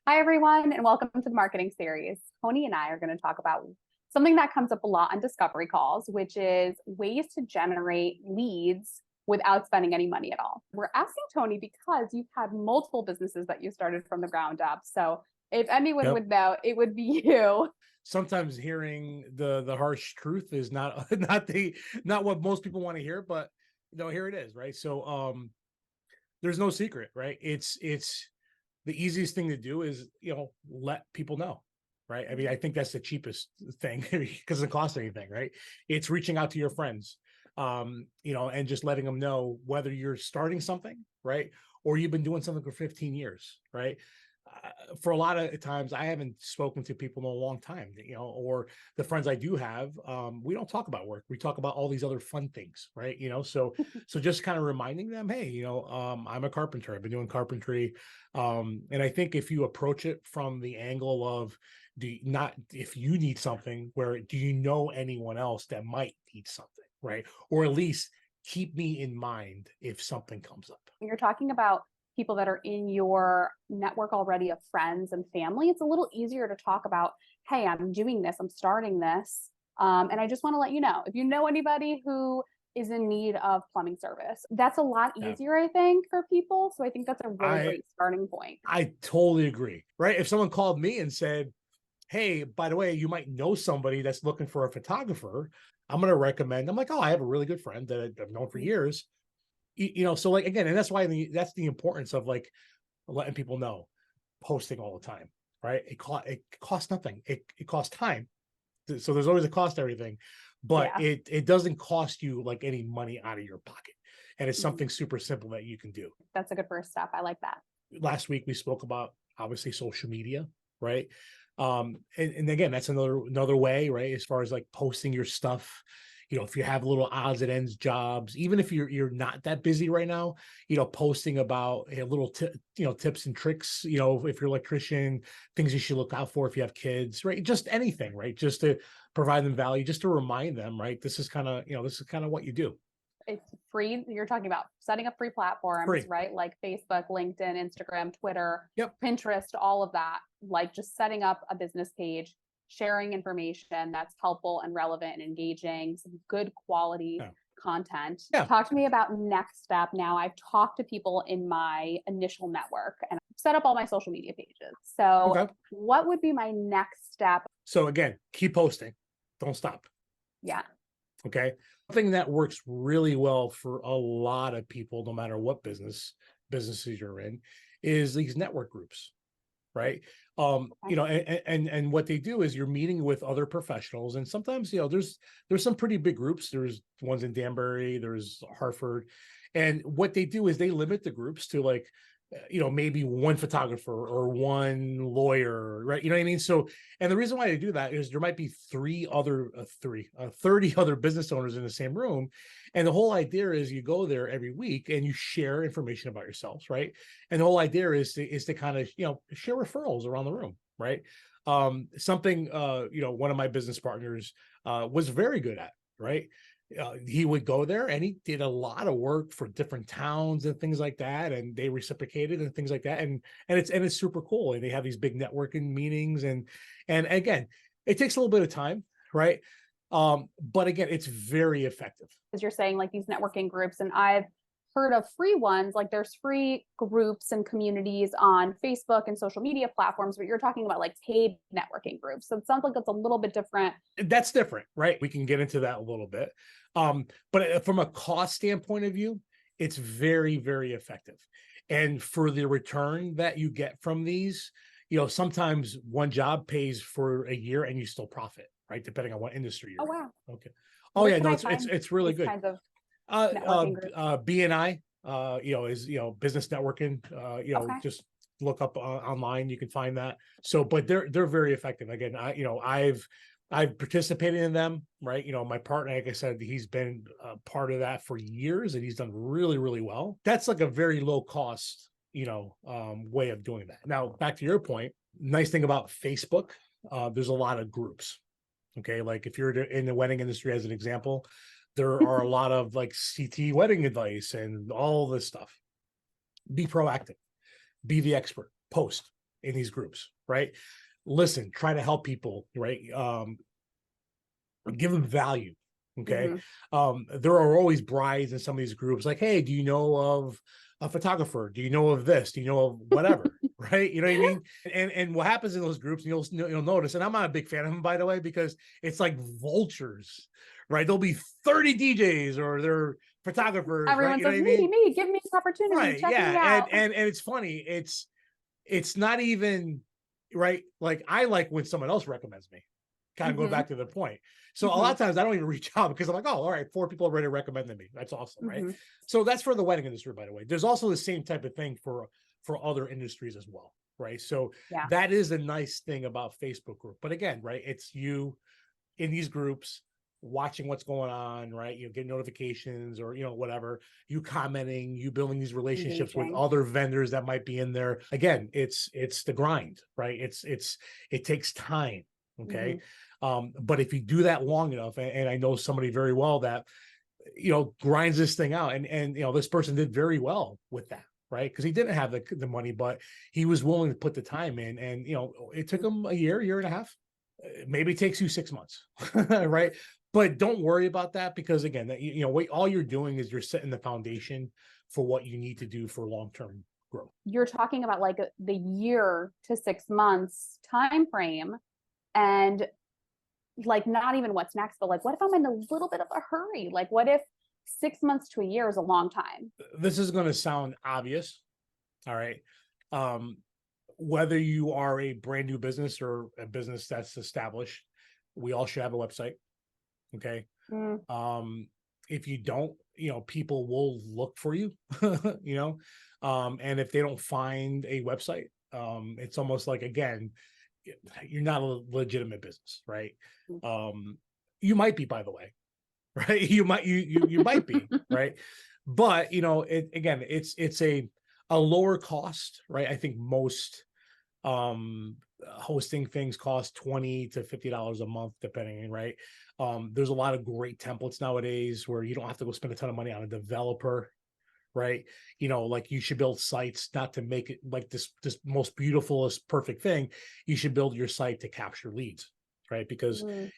Hi, everyone, and welcome to the marketing series. Tony and I are going to talk about something that comes up a lot on discovery calls, which is ways to generate leads without spending any money at all. We're asking Tony because you've had multiple businesses that you started from the ground up. So if anyone would know, it would be you. Sometimes hearing the harsh truth is not not what most people want to hear, but here it is, right? So there's no secret, right? It's the easiest thing to do is let people know, right? I mean, I think that's the cheapest thing because it doesn't cost anything, right? It's reaching out to your friends, and just letting them know whether you're starting something, right, or you've been doing something for 15 years, right? For a lot of times, I haven't spoken to people in a long time, or the friends I do have, we don't talk about work. We talk about all these other fun things, right? So just kind of reminding them, hey, I'm a carpenter. I've been doing carpentry, and I think if you approach it from the angle of not if you need something, where do you know anyone else that might need something, right? Or at least keep me in mind if something comes up. You're talking about people that are in your network already of friends and family. It's a little easier to talk about, hey, I'm doing this, I'm starting this. And I just want to let you know, if you know anybody who is in need of plumbing service, that's a lot easier, I think, for people. So I think that's a really great starting point. I totally agree, right? If someone called me and said, hey, by the way, you might know somebody that's looking for a photographer, I'm going to recommend, I'm like, oh, I have a really good friend that I've known for years. So like, again, and that's why that's the importance of like letting people know, posting all the time, right? It costs nothing. It costs time. So there's always a cost to everything, but it doesn't cost you like any money out of your pocket. And it's something super simple that you can do. That's a good first step. I like that. Last week we spoke about obviously social media, right? And again, that's another way, right? As far as like posting your stuff, if you have little odds and ends jobs, even if you're not that busy right now, posting about a little tips and tricks, if you're an electrician, things you should look out for if you have kids, right? Just anything, right? Just to provide them value, just to remind them, right? This is kind of what you do. It's free. You're talking about setting up free platforms, right? Like Facebook, LinkedIn, Instagram, Twitter, Pinterest, all of that. Like just setting up a business page, sharing information that's helpful and relevant and engaging, some good quality content. Talk to me about next step. Now I've talked to people in my initial network and I've set up all my social media pages. So what would be my next step? So again, keep posting. Don't stop. Yeah. Okay. Something that works really well for a lot of people, no matter what businesses you're in, is these network groups, right? And what they do is you're meeting with other professionals, and sometimes there's some pretty big groups. There's ones in Danbury, there's Hartford, and what they do is they limit the groups to like maybe one photographer or one lawyer, right? You know what I mean? So, and the reason why they do that is there might be 30 other business owners in the same room. And the whole idea is you go there every week and you share information about yourselves, right? And the whole idea is to kind of, share referrals around the room, right? Something, one of my business partners was very good at, right? He would go there and he did a lot of work for different towns and things like that, and they reciprocated and things like that, and it's super cool. And they have these big networking meetings, and again, it takes a little bit of time, right? But again, it's very effective. As you're saying, like these networking groups, and I've heard of free ones, like there's free groups and communities on Facebook and social media platforms, but you're talking about like paid networking groups. So it sounds like it's a little bit different. That's different, right? We can get into that a little bit. But from a cost standpoint of view, it's very, very effective. And for the return that you get from these, sometimes one job pays for a year and you still profit, right? Depending on what industry you're in. Wow. Okay. Oh, yeah, no, it's really good. Kinds of BNI, is, business networking, just look up online, you can find that. So, but they're very effective. Again, I've participated in them, right? My partner, like I said, he's been a part of that for years and he's done really, really well. That's like a very low cost, way of doing that. Now, back to your point, nice thing about Facebook, there's a lot of groups. Okay. Like if you're in the wedding industry, as an example, there are a lot of like CT wedding advice and all this stuff. Be proactive, be the expert, post. in these groups, right? Listen, try to help people, right? Give them value. Okay. There are always brides in some of these groups like, hey, do you know of a photographer? Do you know of this? Do you know of whatever? Right. You know what I mean? And what happens in those groups, and you'll notice, and I'm not a big fan of them, by the way, because it's like vultures, right? There'll be 30 DJs or they're photographers. Everyone right? says, me, give me an opportunity. Right. Check me Yeah. out. And it's funny. It's not even right. Like I like when someone else recommends me, kind of going back to the point. So a lot of times I don't even reach out because I'm like, oh, all right, 4 people already recommended me. That's awesome, right? So that's for the wedding industry, by the way. There's also the same type of thing for other industries as well, right? So that is a nice thing about Facebook group. But again, right, it's you in these groups watching what's going on, right? You get notifications or, whatever, you commenting, you building these relationships with other vendors that might be in there. Again, it's the grind, right? It takes time. Okay. But if you do that long enough, and I know somebody very well that, grinds this thing out, and this person did very well with that, right? Because he didn't have the money, but he was willing to put the time in, and it took him a year and a half. Maybe it takes you 6 months, right? But don't worry about that, because again, all you're doing is you're setting the foundation for what you need to do for long-term growth. You're talking about like the year to 6 months time frame, and like not even what's next, but like, what if I'm in a little bit of a hurry? Like, what if 6 months to a year is a long time? This is going to sound obvious. All right. Whether you are a brand new business or a business that's established, we all should have a website. Okay. If you don't, people will look for you, and if they don't find a website, it's almost like, again, you're not a legitimate business, right? You might be, by the way, right? You might be, right? But it's a lower cost, right? I think most hosting things cost $20 to $50 a month, depending, right? There's a lot of great templates nowadays where you don't have to go spend a ton of money on a developer, right? Like you should build sites not to make it like this most beautifulest, perfect thing. You should build your site to capture leads, right? Because, and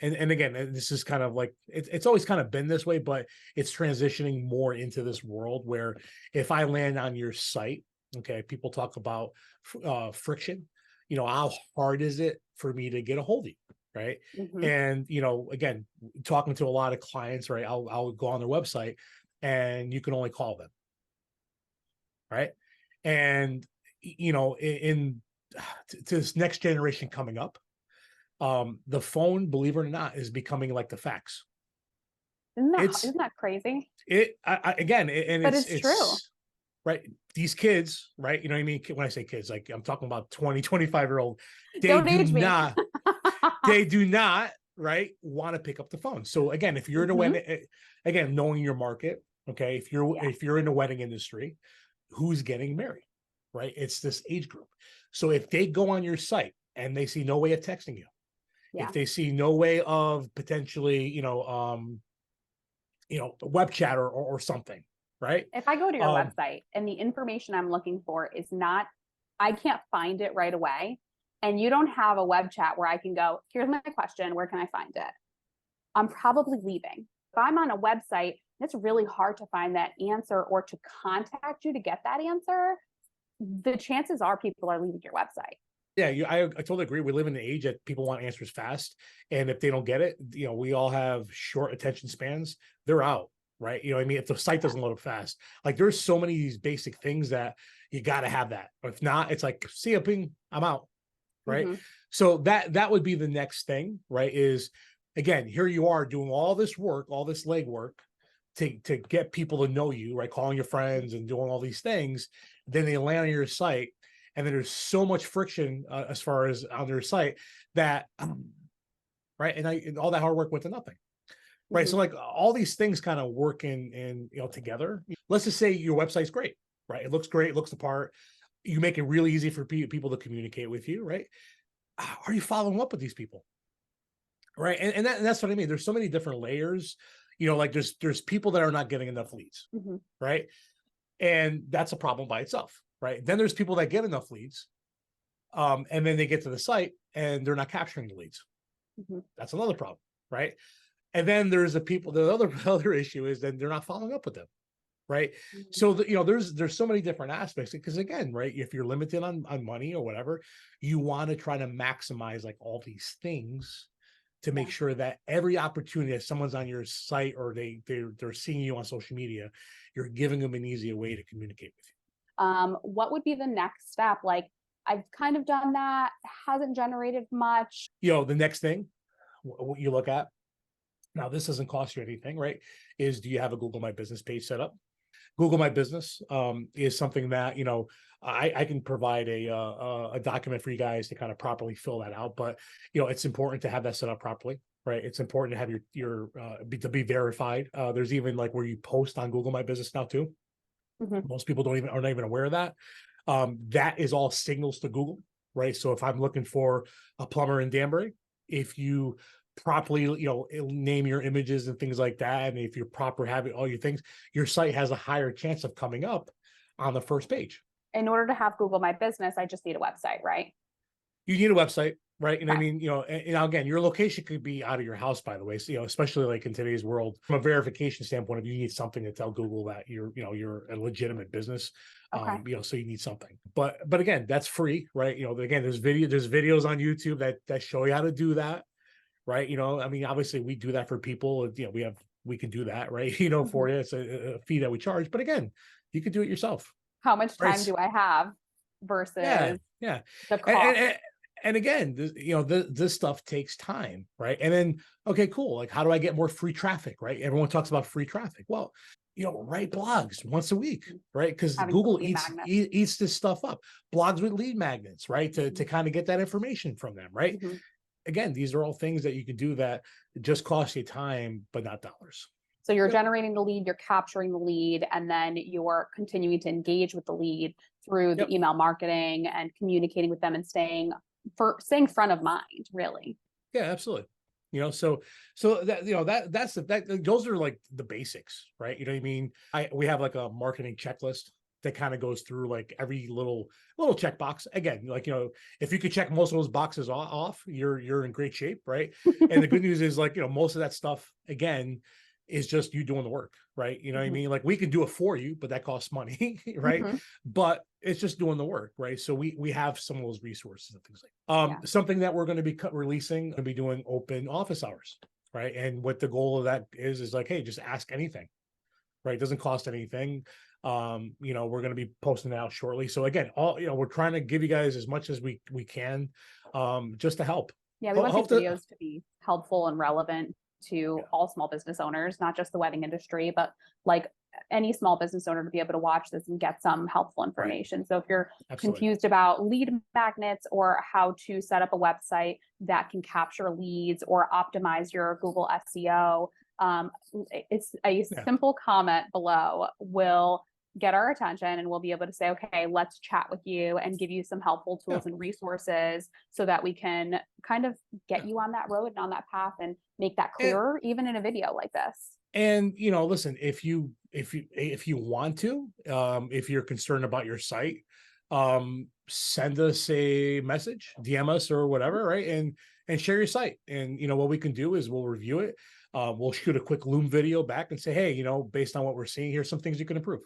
again, this is kind of like, it's always kind of been this way, but it's transitioning more into this world where if I land on your site, okay, people talk about friction, how hard is it for me to get a hold of you? Right. And, again, talking to a lot of clients, right, I'll go on their website and you can only call them. Right. And, to this next generation coming up, the phone, believe it or not, is becoming like the fax. Isn't that crazy? It's true. Right. These kids, right. You know what I mean? When I say kids, like I'm talking about 20, 25-year-old, they do not, right, want to pick up the phone. So again, if you're in a wedding, again, knowing your market, okay, if you're in the wedding industry, who's getting married, right? It's this age group. So if they go on your site and they see no way of texting you, if they see no way of potentially, web chat or something, right? If I go to your website and the information I'm looking for is not, I can't find it right away, and you don't have a web chat where I can go, here's my question, where can I find it? I'm probably leaving. If I'm on a website, it's really hard to find that answer or to contact you to get that answer. The chances are people are leaving your website. Yeah, I totally agree. We live in an age that people want answers fast. And if they don't get it, we all have short attention spans. They're out, right? You know what I mean? If the site doesn't load up fast, like there's so many of these basic things that you got to have that. If not, it's like, see ya, ping, I'm out, right? So that would be the next thing, right? Is, again, here you are doing all this work, all this legwork to get people to know you, right? Calling your friends and doing all these things. Then they land on your site. And then there's so much friction as far as on their site that, right. And all that hard work went to nothing. Right. So like all these things kind of work in together. Let's just say your website's great, right? It looks great. It looks the part. You make it really easy for people to communicate with you, right? Are you following up with these people? Right. And that's what I mean. There's so many different layers, like there's people that are not getting enough leads. Right. And that's a problem by itself. right? Then there's people that get enough leads, and then they get to the site and they're not capturing the leads. That's another problem, right? And then there's the other issue is then they're not following up with them, right? So there's so many different aspects, because again, right, if you're limited on money or whatever, you want to try to maximize like all these things to make sure that every opportunity that someone's on your site or they're seeing you on social media, you're giving them an easier way to communicate with you. What would be the next step? Like, I've kind of done that, hasn't generated much. The next thing, what you look at, now this doesn't cost you anything, right? Is, do you have a Google My Business page set up? Google My Business is something that, I can provide a document for you guys to kind of properly fill that out, but it's important to have that set up properly, right? It's important to have your to be verified. There's even like where you post on Google My Business now too. Most people are not even aware of that. That is all signals to Google, right? So if I'm looking for a plumber in Danbury, if you properly, name your images and things like that, and if you're proper having all your things, your site has a higher chance of coming up on the first page. In order to have Google My Business, I just need a website, right? You need a website, right? And I mean, and again, your location could be out of your house, by the way. So, especially like in today's world, from a verification standpoint, if you need something to tell Google that you're a legitimate business, so you need something. But again, that's free, right? Again, there's videos on YouTube that show you how to do that, right? I mean, obviously we do that for people. We can do that, right? For you, it's a fee that we charge. But again, you can do it yourself. How much time do I have versus the cost? And again, this stuff takes time, right? And then, okay, cool. Like, how do I get more free traffic, right? Everyone talks about free traffic. Well, write blogs once a week, right? Because Google eats this stuff up. Blogs with lead magnets, right? To kind of get that information from them, right? Again, these are all things that you can do that just cost you time, but not dollars. So you're generating the lead, you're capturing the lead, and then you're continuing to engage with the lead through the email marketing and communicating with them and staying front of mind, really. Yeah, absolutely. So that those are like the basics, right? You know what I mean? We have like a marketing checklist that kind of goes through like every little checkbox. Again, like, if you could check most of those boxes off, you're in great shape, right? And the good news is, like, most of that stuff, again, is just you doing the work, right? You know what I mean? Like, we can do it for you, but that costs money, right? But it's just doing the work, right? So we have some of those resources and things like something that we're going to be releasing, and be doing open office hours, right? And what the goal of that is like, hey, just ask anything, right? It doesn't cost anything. We're going to be posting it out shortly. So again, we're trying to give you guys as much as we can, just to help. Yeah, we want these videos to be helpful and relevant to all small business owners, not just the wedding industry, but like any small business owner to be able to watch this and get some helpful information. So if you're confused about lead magnets or how to set up a website that can capture leads or optimize your Google SEO, it's a simple comment below will get our attention, and we'll be able to say, okay, let's chat with you and give you some helpful tools and resources so that we can kind of get you on that road and on that path and make that clearer, even in a video like this. And, listen, if you want to, if you're concerned about your site, send us a message, DM us or whatever, right? And share your site. And, what we can do is we'll review it. We'll shoot a quick Loom video back and say, hey, based on what we're seeing, here's some things you can improve.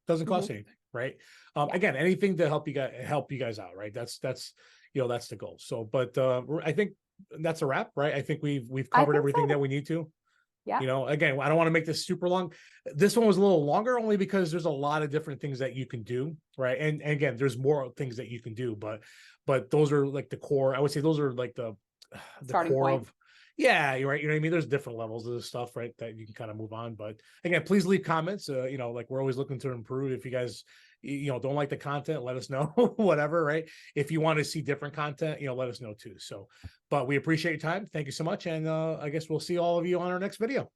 Doesn't cost anything, right? Again, anything to help you guys out, right? That's that's the goal. So, but I think that's a wrap, right? I think we've covered everything that we need to. Yeah. Again, I don't want to make this super long. This one was a little longer only because there's a lot of different things that you can do, right? And again, there's more things that you can do, but those are like the core. I would say those are like the starting core point. of. Yeah, you're right. You know what I mean? There's different levels of this stuff, right? That you can kind of move on. But again, please leave comments. Like, we're always looking to improve. If you guys, don't like the content, let us know, whatever, right? If you want to see different content, let us know too. So, but we appreciate your time. Thank you so much. And I guess we'll see all of you on our next video.